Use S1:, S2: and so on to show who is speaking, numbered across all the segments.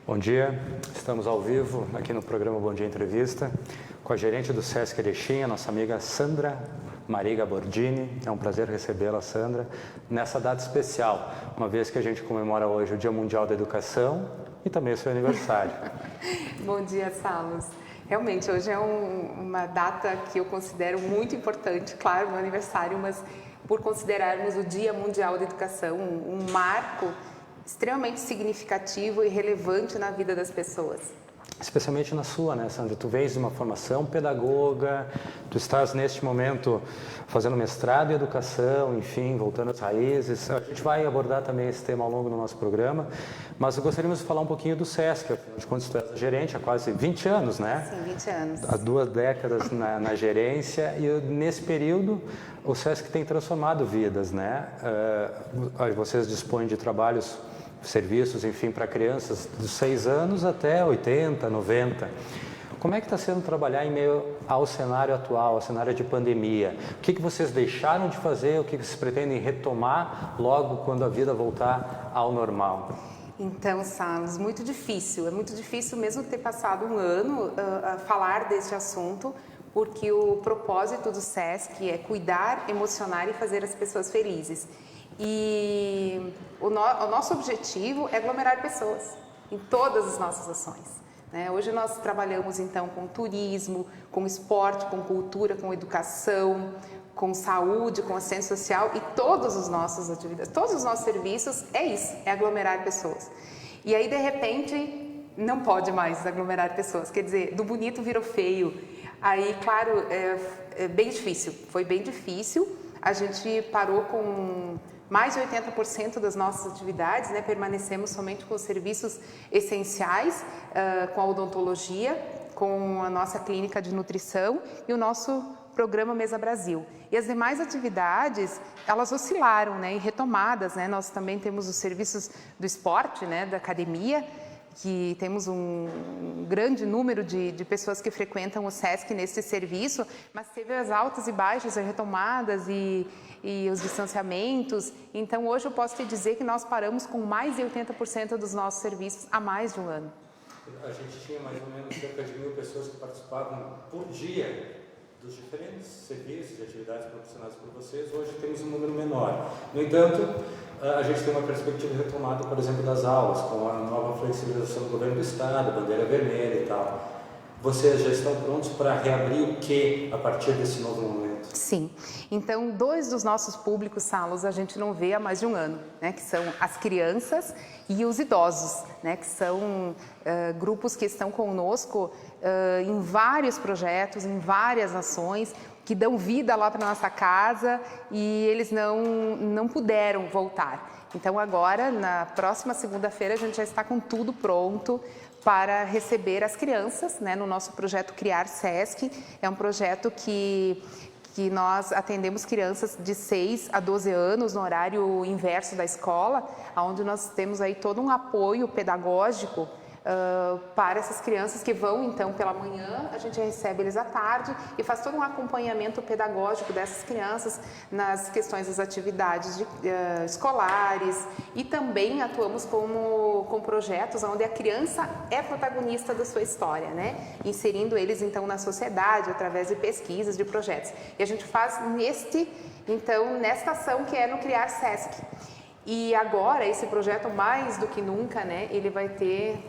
S1: Bom dia, estamos ao vivo aqui no programa Bom Dia Entrevista com a gerente do Sesc Erechim, a nossa amiga Sandra Mariga Bordini. É um prazer recebê-la, Sandra, nessa data especial, uma vez que a gente comemora hoje o Dia Mundial da Educação e também o seu aniversário.
S2: Bom dia, Salos. Realmente, hoje é uma data que eu considero muito importante, claro, meu aniversário, mas por considerarmos o Dia Mundial da Educação um marco extremamente significativo e relevante na vida das pessoas.
S1: Especialmente na sua, né, Sandra? Tu vens de uma formação pedagoga, tu estás neste momento fazendo mestrado em educação, enfim, voltando às raízes. A gente vai abordar também esse tema ao longo do nosso programa, mas gostaríamos de falar um pouquinho do Sesc, afinal de contas tu és gerente há quase 20 anos, né?
S2: Sim, 20 anos.
S1: Há 2 décadas na gerência e nesse período o Sesc tem transformado vidas, né? Vocês dispõem de trabalhos, serviços, enfim, para crianças dos 6 anos até 80, 90. Como é que está sendo trabalhar em meio ao cenário atual, ao cenário de pandemia? O que vocês deixaram de fazer, o que vocês pretendem retomar logo quando a vida voltar ao normal?
S2: Então, Salos, é muito difícil mesmo ter passado um ano a falar deste assunto, porque o propósito do Sesc é cuidar, emocionar e fazer as pessoas felizes. E o nosso objetivo é aglomerar pessoas em todas as nossas ações, né? Hoje nós trabalhamos então com turismo, com esporte, com cultura, com educação, com saúde, com assistência social e todas as nossas atividades, todos os nossos serviços é isso, é aglomerar pessoas. E aí de repente não pode mais aglomerar pessoas, quer dizer, do bonito virou feio. Aí, claro, é bem difícil, foi bem difícil. A gente parou com mais de 80% das nossas atividades, né? Permanecemos somente com os serviços essenciais, com a odontologia, com a nossa clínica de nutrição e o nosso programa Mesa Brasil. E as demais atividades, elas oscilaram, né? E retomadas, né? Nós também temos os serviços do esporte, né? Da academia, que temos um grande número de pessoas que frequentam o Sesc nesse serviço, mas teve as altas e baixas, as retomadas e os distanciamentos. Então, hoje eu posso te dizer que nós paramos com mais de 80% dos nossos serviços há mais de um ano.
S1: A gente tinha mais ou menos cerca de 1.000 pessoas que participavam por dia dos diferentes serviços e atividades proporcionadas por vocês. Hoje temos um número menor. No entanto, a gente tem uma perspectiva de retomada, por exemplo, das aulas, com a nova flexibilização do governo do Estado, bandeira vermelha e tal. Vocês já estão prontos para reabrir o quê a partir desse novo momento?
S2: Sim. Então, 2 dos nossos públicos, Salos, a gente não vê há mais de um ano, né? Que são as crianças e os idosos, né? Que são grupos que estão conosco em vários projetos, em várias ações, que dão vida lá para nossa casa e eles não puderam voltar. Então agora, na próxima segunda-feira, a gente já está com tudo pronto para receber as crianças, né, no nosso projeto Criar Sesc. É um projeto que nós atendemos crianças de 6 a 12 anos no horário inverso da escola, onde nós temos aí todo um apoio pedagógico para essas crianças que vão então pela manhã, a gente recebe eles à tarde e faz todo um acompanhamento pedagógico dessas crianças nas questões das atividades escolares e também atuamos com projetos onde a criança é protagonista da sua história, né? Inserindo eles então na sociedade através de pesquisas, de projetos. E a gente faz nesta ação que é no Criar Sesc. E agora esse projeto mais do que nunca, né? Ele vai ter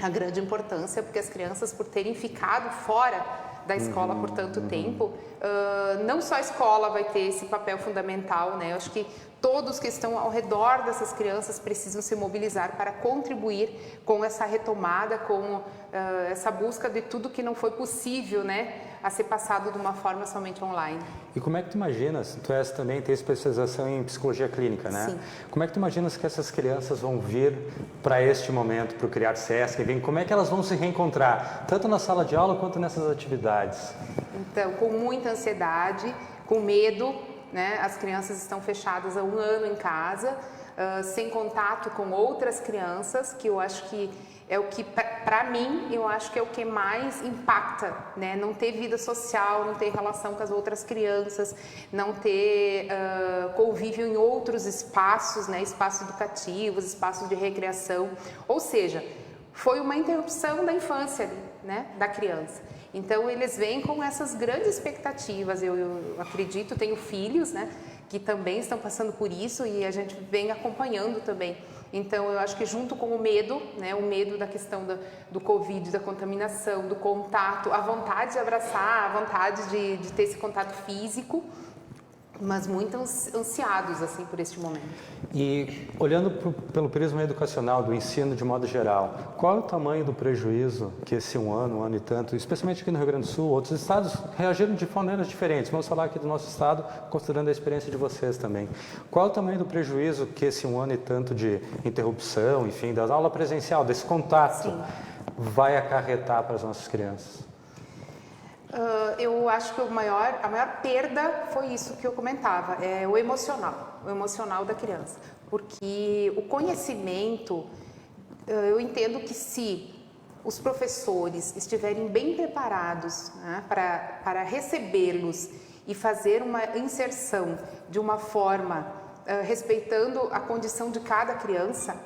S2: a grande importância, porque as crianças, por terem ficado fora da escola por tanto tempo, não só a escola vai ter esse papel fundamental, né? Eu acho que todos que estão ao redor dessas crianças precisam se mobilizar para contribuir com essa retomada, com essa busca de tudo que não foi possível, né, a ser passado de uma forma somente online.
S1: E como é que tu imaginas, também tem especialização em psicologia clínica, né?
S2: Sim.
S1: Como é que tu imaginas que essas crianças vão vir para este momento, para o Criar Sesc? Como é que elas vão se reencontrar, tanto na sala de aula quanto nessas atividades?
S2: Então, com muita ansiedade, com medo, né? As crianças estão fechadas há um ano em casa, sem contato com outras crianças, que eu acho que é o que, para mim, eu acho que é o que mais impacta, né? Não ter vida social, não ter relação com as outras crianças, não ter convívio em outros espaços, né? Espaços educativos, espaços de recreação. Ou seja, foi uma interrupção da infância, né, da criança. Então, eles vêm com essas grandes expectativas. Eu acredito, tenho filhos, né, que também estão passando por isso e a gente vem acompanhando também. Então, eu acho que junto com o medo, né, o medo da questão do Covid, da contaminação, do contato, a vontade de abraçar, a vontade de ter esse contato físico, mas muito ansiados assim por este momento.
S1: E olhando pelo prisma educacional, do ensino de modo geral, qual é o tamanho do prejuízo que esse um ano e tanto, especialmente aqui no Rio Grande do Sul, outros estados reagiram de maneiras diferentes, vamos falar aqui do nosso estado, considerando a experiência de vocês também. Qual é o tamanho do prejuízo que esse um ano e tanto de interrupção, enfim, da aula presencial, desse contato, vai acarretar para as nossas crianças?
S2: Eu acho que a maior perda foi isso que eu comentava, é o emocional da criança. Porque o conhecimento, eu entendo que se os professores estiverem bem preparados, né, para recebê-los e fazer uma inserção de uma forma respeitando a condição de cada criança,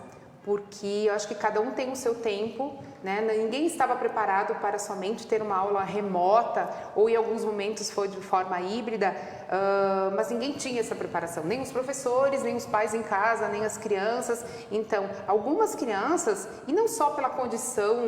S2: porque eu acho que cada um tem o seu tempo, né? Ninguém estava preparado para somente ter uma aula remota ou em alguns momentos foi de forma híbrida, mas ninguém tinha essa preparação, nem os professores, nem os pais em casa, nem as crianças. Então, algumas crianças, e não só pela condição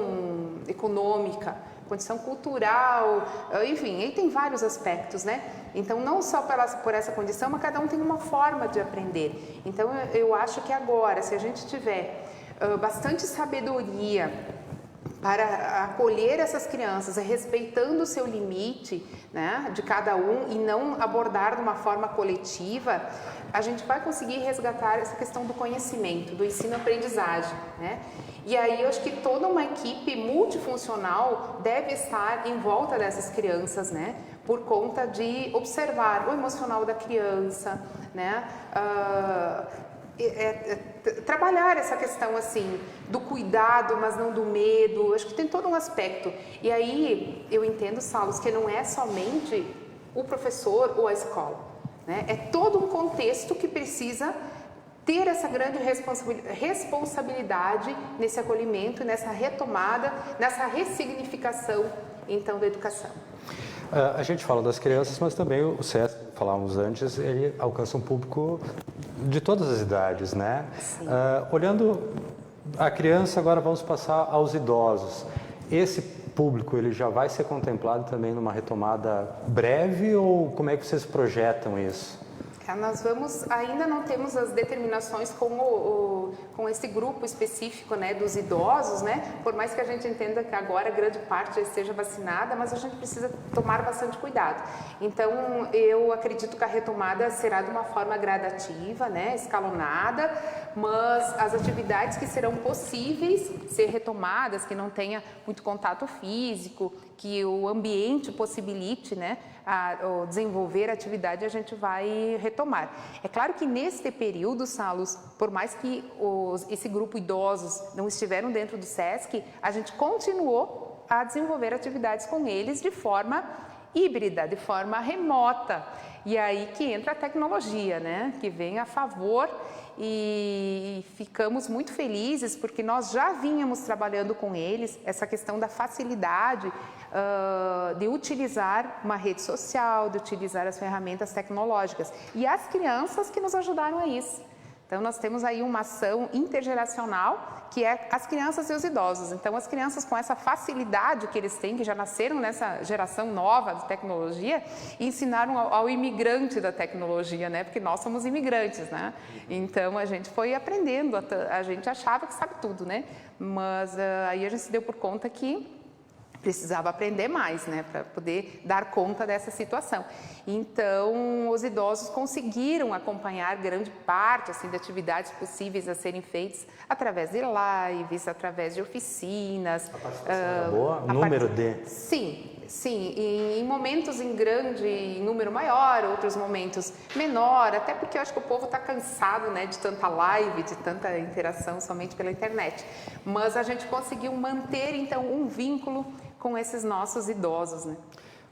S2: econômica, condição cultural, enfim, aí tem vários aspectos, né? Então, não só por essa condição, mas cada um tem uma forma de aprender. Então, eu acho que agora, se a gente tiver bastante sabedoria para acolher essas crianças, respeitando o seu limite, né, de cada um e não abordar de uma forma coletiva, a gente vai conseguir resgatar essa questão do conhecimento, do ensino-aprendizagem, né? E aí eu acho que toda uma equipe multifuncional deve estar em volta dessas crianças, né? Por conta de observar o emocional da criança, né? Trabalhar essa questão assim do cuidado, mas não do medo. Acho que tem todo um aspecto. E aí eu entendo, Saulos, que não é somente o professor ou a escola, né? É todo um contexto que precisa ter essa grande responsabilidade nesse acolhimento, nessa retomada, nessa ressignificação, então, da educação.
S1: A gente fala das crianças, mas também o SESC, falávamos antes, ele alcança um público de todas as idades, né? Olhando a criança, agora vamos passar aos idosos. Esse público, ele já vai ser contemplado também numa retomada breve ou como é que vocês projetam isso?
S2: Nós ainda não temos as determinações com esse grupo específico, né, dos idosos, né, por mais que a gente entenda que agora grande parte já esteja vacinada, mas a gente precisa tomar bastante cuidado. Então, eu acredito que a retomada será de uma forma gradativa, né, escalonada, mas as atividades que serão possíveis ser retomadas, que não tenha muito contato físico, que o ambiente possibilite, né, desenvolver a atividade, a gente vai retomar. É claro que neste período, Saulos, por mais que esse grupo idosos não estiveram dentro do SESC, a gente continuou a desenvolver atividades com eles de forma híbrida, de forma remota. E aí que entra a tecnologia, né, que vem a favor. E ficamos muito felizes porque nós já vínhamos trabalhando com eles essa questão da facilidade de utilizar uma rede social, de utilizar as ferramentas tecnológicas. E as crianças que nos ajudaram a isso. Então, nós temos aí uma ação intergeracional, que é as crianças e os idosos. Então, as crianças com essa facilidade que eles têm, que já nasceram nessa geração nova de tecnologia, ensinaram ao imigrante da tecnologia, né? Porque nós somos imigrantes, né? Então, a gente foi aprendendo, a gente achava que sabe tudo, né? Mas aí a gente se deu por conta que precisava aprender mais, né, para poder dar conta dessa situação. Então, os idosos conseguiram acompanhar grande parte assim, de atividades possíveis a serem feitas através de lives, através de oficinas.
S1: A participação era boa? Número de?
S2: Sim, sim. Em momentos em número maior, outros momentos menor, até porque eu acho que o povo está cansado, né, de tanta live, de tanta interação somente pela internet. Mas a gente conseguiu manter, então, um vínculo com esses nossos idosos, né?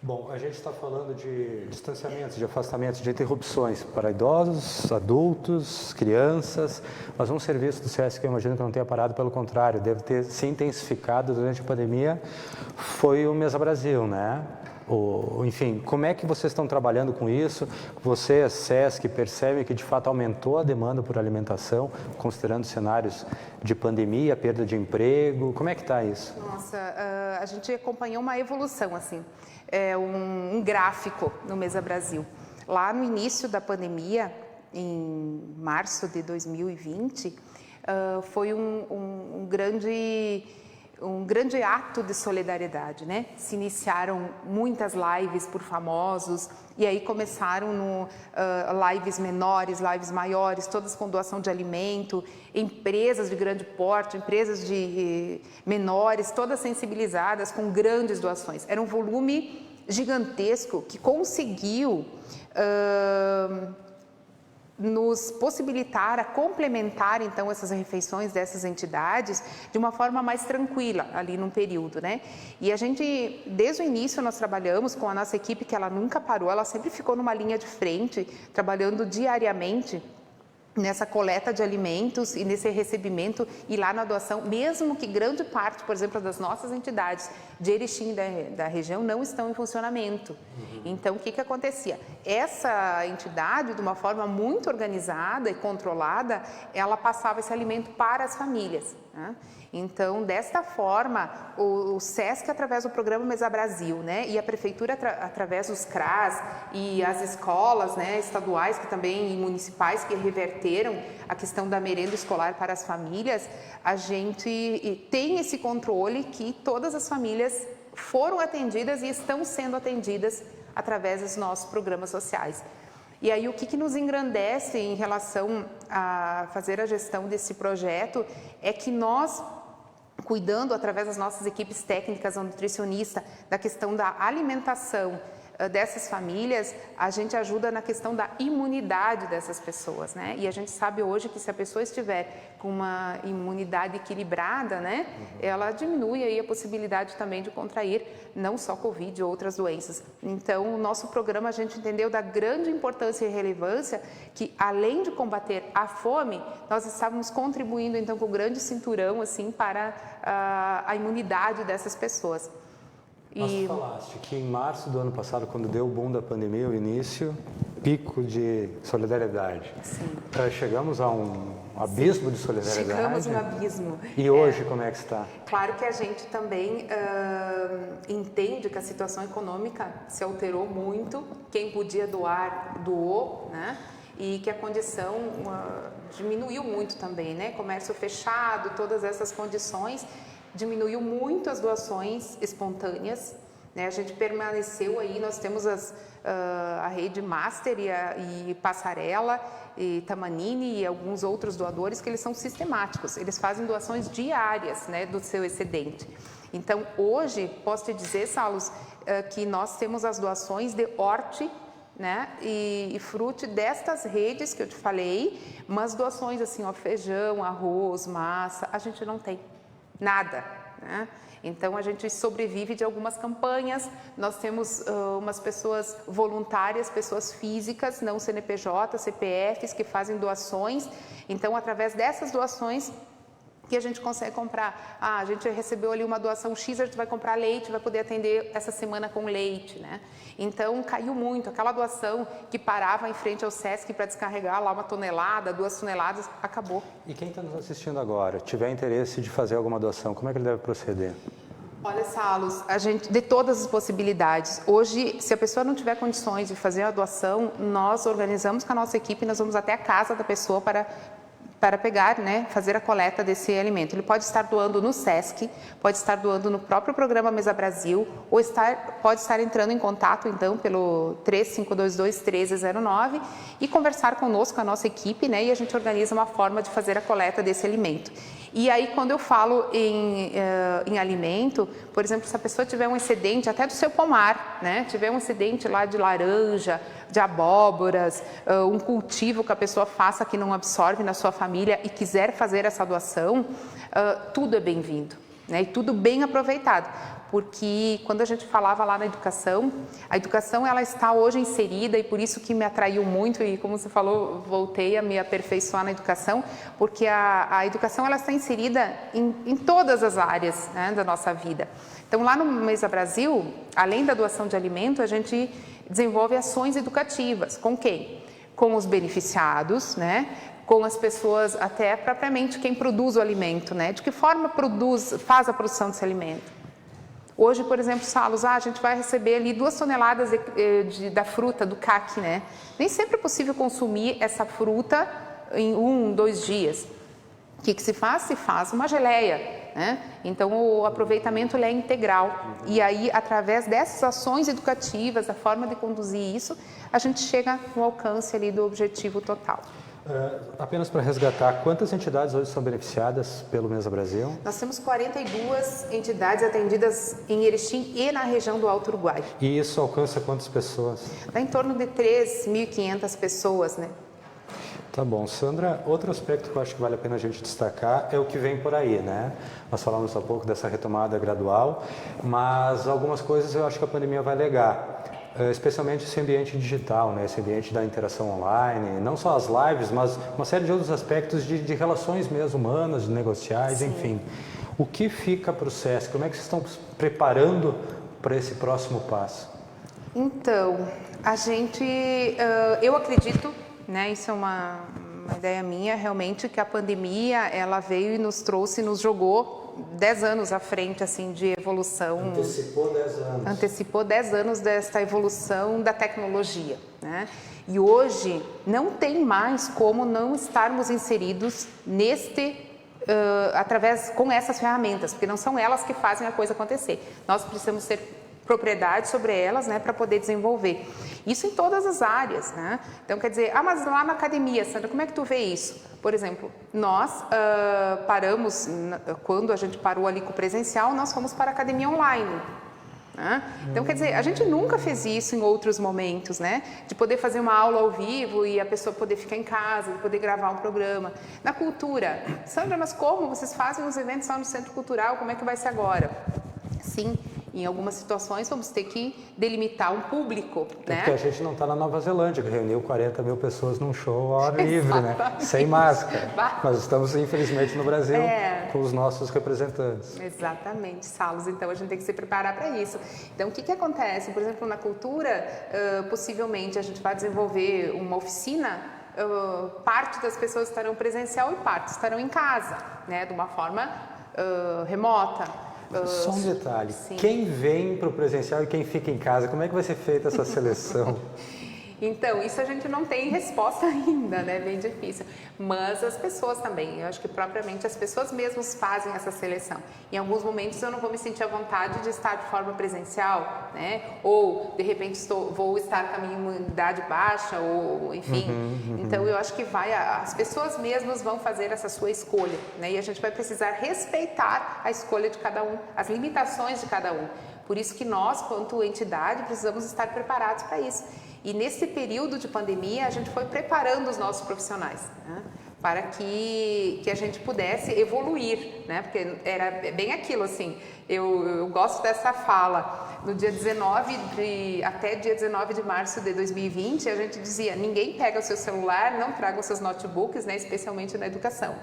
S1: Bom, a gente está falando de distanciamentos, de afastamentos, de interrupções para idosos, adultos, crianças, mas um serviço do SESC, eu imagino que não tenha parado, pelo contrário, deve ter se intensificado durante a pandemia, foi o Mesa Brasil, né? Enfim, como é que vocês estão trabalhando com isso? Você, SESC, percebe que de fato aumentou a demanda por alimentação, considerando cenários de pandemia, perda de emprego? Como é que está isso?
S2: Nossa, a gente acompanhou uma evolução, assim, um gráfico no Mesa Brasil. Lá no início da pandemia, em março de 2020, foi um grande ato de solidariedade, né? Se iniciaram muitas lives por famosos e aí começaram lives menores, lives maiores, todas com doação de alimento, empresas de grande porte, empresas de menores, todas sensibilizadas com grandes doações. Era um volume gigantesco que conseguiu nos possibilitar a complementar, então, essas refeições dessas entidades de uma forma mais tranquila, ali num período, né? E a gente, desde o início, nós trabalhamos com a nossa equipe, que ela nunca parou, ela sempre ficou numa linha de frente, trabalhando diariamente nessa coleta de alimentos e nesse recebimento e lá na doação, mesmo que grande parte, por exemplo, das nossas entidades de Erechim da região não estão em funcionamento. Então, o que acontecia? Essa entidade, de uma forma muito organizada e controlada, ela passava esse alimento para as famílias, né? Então, desta forma, o SESC, através do programa Mesa Brasil, né, e a Prefeitura, através dos CRAS e as escolas, né, estaduais que também, e municipais, que reverteram a questão da merenda escolar para as famílias, a gente tem esse controle que todas as famílias foram atendidas e estão sendo atendidas através dos nossos programas sociais. E aí, o que nos engrandece em relação a fazer a gestão desse projeto é que nós, cuidando através das nossas equipes técnicas, a nutricionista, da questão da alimentação dessas famílias, a gente ajuda na questão da imunidade dessas pessoas, né? E a gente sabe hoje que se a pessoa estiver com uma imunidade equilibrada, né, ela diminui aí a possibilidade também de contrair não só Covid, outras doenças. Então, o nosso programa, a gente entendeu da grande importância e relevância que, além de combater a fome, nós estávamos contribuindo, então, com um grande cinturão, assim, para a imunidade dessas pessoas.
S1: Mas tu falaste que em março do ano passado, quando deu o boom da pandemia, o início, pico de solidariedade.
S2: Sim.
S1: Chegamos a um abismo de solidariedade.
S2: Chegamos a um abismo.
S1: E hoje, como é que está?
S2: Claro que a gente também entende que a situação econômica se alterou muito. Quem podia doar, doou, né? E que a condição diminuiu muito também, né? Comércio fechado, todas essas condições. Diminuiu muito as doações espontâneas, né? A gente permaneceu aí, nós temos a rede Master e Passarela e Tamanini e alguns outros doadores que eles são sistemáticos, eles fazem doações diárias, né, do seu excedente. Então, hoje, posso te dizer, Salos, que nós temos as doações de horte, né, e fruto destas redes que eu te falei, mas doações assim, ó, feijão, arroz, massa, a gente não tem. Nada, né? Então, a gente sobrevive de algumas campanhas, nós temos umas pessoas voluntárias, pessoas físicas, não CNPJ, CPFs, que fazem doações. Então, através dessas doações, que a gente consegue comprar. A gente recebeu ali uma doação X, a gente vai comprar leite, vai poder atender essa semana com leite, né? Então, caiu muito. Aquela doação que parava em frente ao SESC para descarregar lá 1 tonelada, 2 toneladas, acabou.
S1: E quem está nos assistindo agora, tiver interesse de fazer alguma doação, como é que ele deve proceder?
S2: Olha, Salos, a gente, de todas as possibilidades, hoje, se a pessoa não tiver condições de fazer a doação, nós organizamos com a nossa equipe, nós vamos até a casa da pessoa para pegar, né, fazer a coleta desse alimento. Ele pode estar doando no SESC, pode estar doando no próprio programa Mesa Brasil, ou pode estar entrando em contato, então, pelo 3522-1309 e conversar conosco, a nossa equipe, né, e a gente organiza uma forma de fazer a coleta desse alimento. E aí, quando eu falo em alimento, por exemplo, se a pessoa tiver um excedente até do seu pomar, né, tiver um excedente lá de laranja, de abóboras, um cultivo que a pessoa faça que não absorve na sua família e quiser fazer essa doação, tudo é bem-vindo, né? E tudo bem aproveitado, porque quando a gente falava lá na educação, a educação ela está hoje inserida e por isso que me atraiu muito e como você falou, voltei a me aperfeiçoar na educação, porque a educação ela está inserida em todas as áreas, né, da nossa vida. Então lá no Mesa Brasil, além da doação de alimento, a gente desenvolve ações educativas. Com quem? Com os beneficiados, né? Com as pessoas, até propriamente quem produz o alimento, né? De que forma faz a produção desse alimento. Hoje, por exemplo, Salos, a gente vai receber ali 2 toneladas da fruta, do caqui, né? Nem sempre é possível consumir essa fruta em 1, 2 dias. O que se faz? Se faz uma geleia, né? Então, o aproveitamento ele é integral. E aí, através dessas ações educativas, a forma de conduzir isso, a gente chega no alcance ali do objetivo total.
S1: Apenas para resgatar, quantas entidades hoje são beneficiadas pelo Mesa Brasil?
S2: Nós temos 42 entidades atendidas em Erechim e na região do Alto Uruguai.
S1: E isso alcança quantas pessoas?
S2: Dá em torno de 3.500 pessoas, né?
S1: Tá bom. Sandra, outro aspecto que eu acho que vale a pena a gente destacar é o que vem por aí, né? Nós falamos há pouco dessa retomada gradual, mas algumas coisas eu acho que a pandemia vai legar. Especialmente esse ambiente digital, né? Esse ambiente da interação online, não só as lives, mas uma série de outros aspectos de relações mesmo humanas, negociais, Sim. Enfim. O que fica para o SESC? Como é que vocês estão se preparando para esse próximo passo?
S2: Então, a gente, eu acredito, né? Isso é uma ideia minha, realmente, que a pandemia, ela veio e nos trouxe, nos jogou 10 anos à frente, assim, de evolução.
S1: Antecipou 10 anos.
S2: Antecipou 10 anos desta evolução da tecnologia, né? E hoje não tem mais como não estarmos inseridos com essas ferramentas, porque não são elas que fazem a coisa acontecer. Nós precisamos ter propriedade sobre elas, né, para poder desenvolver. Isso em todas as áreas, né? Então, quer dizer, mas lá na academia, Sandra, como é que tu vê isso? Por exemplo, nós paramos, quando a gente parou ali com o presencial, nós fomos para a academia online. Né? Então, quer dizer, a gente nunca fez isso em outros momentos, né? De poder fazer uma aula ao vivo e a pessoa poder ficar em casa, de poder gravar um programa. Na cultura, Sandra, mas como vocês fazem os eventos lá no Centro Cultural, como é que vai ser agora? Sim. Em algumas situações, vamos ter que delimitar um público, né?
S1: Porque a gente não está na Nova Zelândia, que reuniu 40 mil pessoas num show ao ar livre, né? Sem máscara. Nós estamos, infelizmente, no Brasil com os nossos representantes.
S2: Exatamente, Salos. Então, a gente tem que se preparar para isso. Então, o que acontece? Por exemplo, na cultura, possivelmente, a gente vai desenvolver uma oficina. Parte das pessoas estarão presencial e parte estarão em casa, né? De uma forma remota.
S1: Só um detalhe,
S2: Sim.
S1: Quem vem para o presencial e quem fica em casa, como é que vai ser feita essa seleção?
S2: Então, isso a gente não tem resposta ainda, né? Bem difícil. Mas as pessoas também, eu acho que propriamente as pessoas mesmas fazem essa seleção. Em alguns momentos eu não vou me sentir à vontade de estar de forma presencial, né? Ou, de repente, vou estar com a minha imunidade baixa, ou enfim. Então, eu acho que as pessoas mesmas vão fazer essa sua escolha, né? E a gente vai precisar respeitar a escolha de cada um, as limitações de cada um. Por isso que nós, quanto entidade, precisamos estar preparados para isso. E nesse período de pandemia, a gente foi preparando os nossos profissionais, né, para que a gente pudesse evoluir, né, porque era bem aquilo, assim, eu gosto dessa fala. No dia 19 até dia 19 de março de 2020, a gente dizia, ninguém pega o seu celular, não traga os seus notebooks, né, especialmente na educação.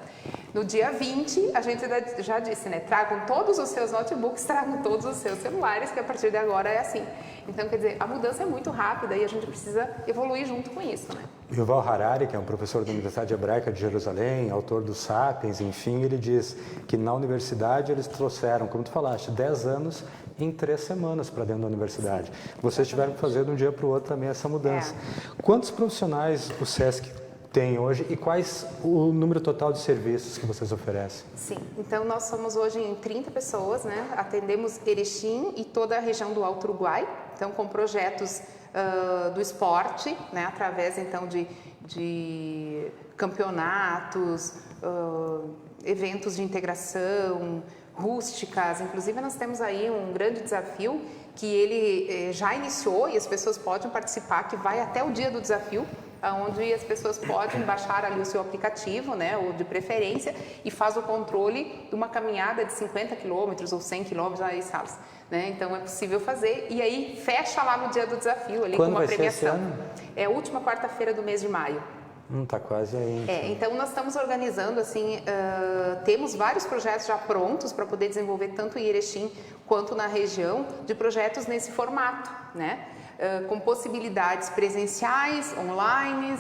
S2: No dia 20, a gente já disse, né, tragam todos os seus notebooks, tragam todos os seus celulares, que a partir de agora é assim. Então, quer dizer, a mudança é muito rápida e a gente precisa evoluir junto com isso, né?
S1: Yuval Harari, que é um professor da Universidade Hebraica de Jerusalém, autor do Sapiens, enfim, ele diz que na universidade eles trouxeram, como tu falaste, 10 anos em 3 semanas para dentro da universidade. Vocês tiveram que fazer de um dia para o outro também essa mudança. Quantos profissionais o SESC tem hoje e quais o número total de serviços que vocês oferecem?
S2: Sim, então nós somos hoje em 30 pessoas, né? Atendemos Erechim e toda a região do Alto Uruguai, então com projetos do esporte, né? Através então de campeonatos, eventos de integração, rústicas. Inclusive nós temos aí um grande desafio que ele já iniciou e as pessoas podem participar, que vai até o dia do desafio, onde as pessoas podem baixar ali o seu aplicativo, né, ou de preferência, e faz o controle de uma caminhada de 50 quilômetros ou 100 quilômetros, aí, Salos, né? Então é possível fazer, e aí fecha lá no dia do desafio, ali
S1: Quando
S2: com uma
S1: vai
S2: premiação.
S1: ser esse ano?
S2: É a última quarta-feira do mês de maio.
S1: Tá quase aí.
S2: Então nós estamos organizando assim, temos vários projetos já prontos para poder desenvolver tanto em Erechim quanto na região, de projetos nesse formato, né? Com possibilidades presenciais, online,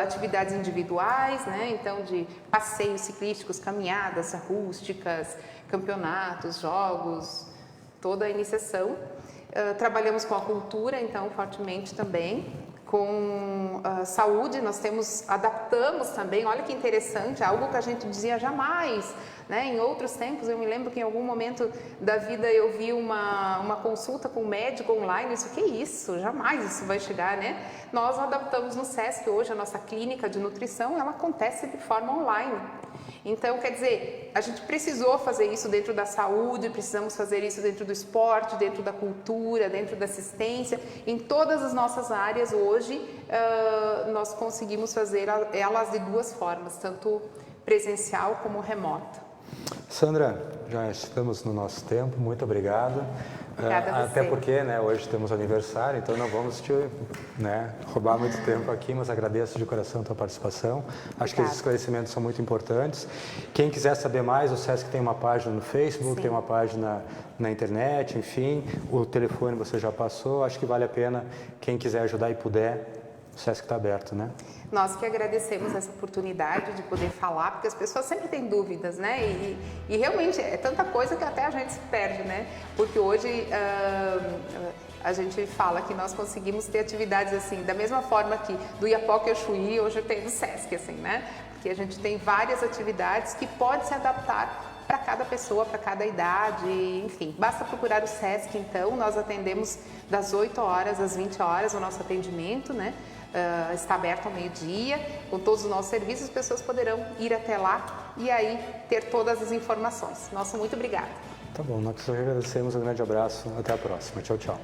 S2: atividades individuais, né? Então de passeios ciclísticos, caminhadas rústicas, campeonatos, jogos, toda a iniciação. Trabalhamos com a cultura, então, fortemente também. Com saúde, nós adaptamos também, olha que interessante, algo que a gente dizia jamais, né? Em outros tempos, eu me lembro que em algum momento da vida eu vi uma consulta com um médico online, isso, que isso? Jamais isso vai chegar, né? Nós adaptamos no SESC, hoje a nossa clínica de nutrição, ela acontece de forma online. Então, quer dizer, a gente precisou fazer isso dentro da saúde, precisamos fazer isso dentro do esporte, dentro da cultura, dentro da assistência, em todas as nossas áreas hoje, nós conseguimos fazer elas de duas formas, tanto presencial como remota.
S1: Sandra, já estamos no nosso tempo, muito obrigado.
S2: Obrigada a você.
S1: Até porque, né, hoje temos aniversário, então não vamos te, né, roubar muito tempo aqui, mas agradeço de coração a tua participação. Acho que esses esclarecimentos são muito importantes. Quem quiser saber mais, o SESC tem uma página no Facebook, Sim. tem uma página na internet, enfim, o telefone você já passou, acho que vale a pena, quem quiser ajudar e puder, o SESC está aberto, né?
S2: Nós que agradecemos essa oportunidade de poder falar, porque as pessoas sempre têm dúvidas, né? E realmente é tanta coisa que até a gente se perde, né? Porque hoje a gente fala que nós conseguimos ter atividades assim, da mesma forma que do Iapoque ao Chuí, hoje tem no SESC, assim, né? Porque a gente tem várias atividades que podem se adaptar para cada pessoa, para cada idade, enfim. Basta procurar o SESC, então, nós atendemos das 8 horas às 20 horas o nosso atendimento, né? Está aberto ao meio-dia, com todos os nossos serviços, as pessoas poderão ir até lá e aí ter todas as informações. Nosso muito obrigada.
S1: Tá bom, nós agradecemos, um grande abraço, até a próxima. Tchau, tchau.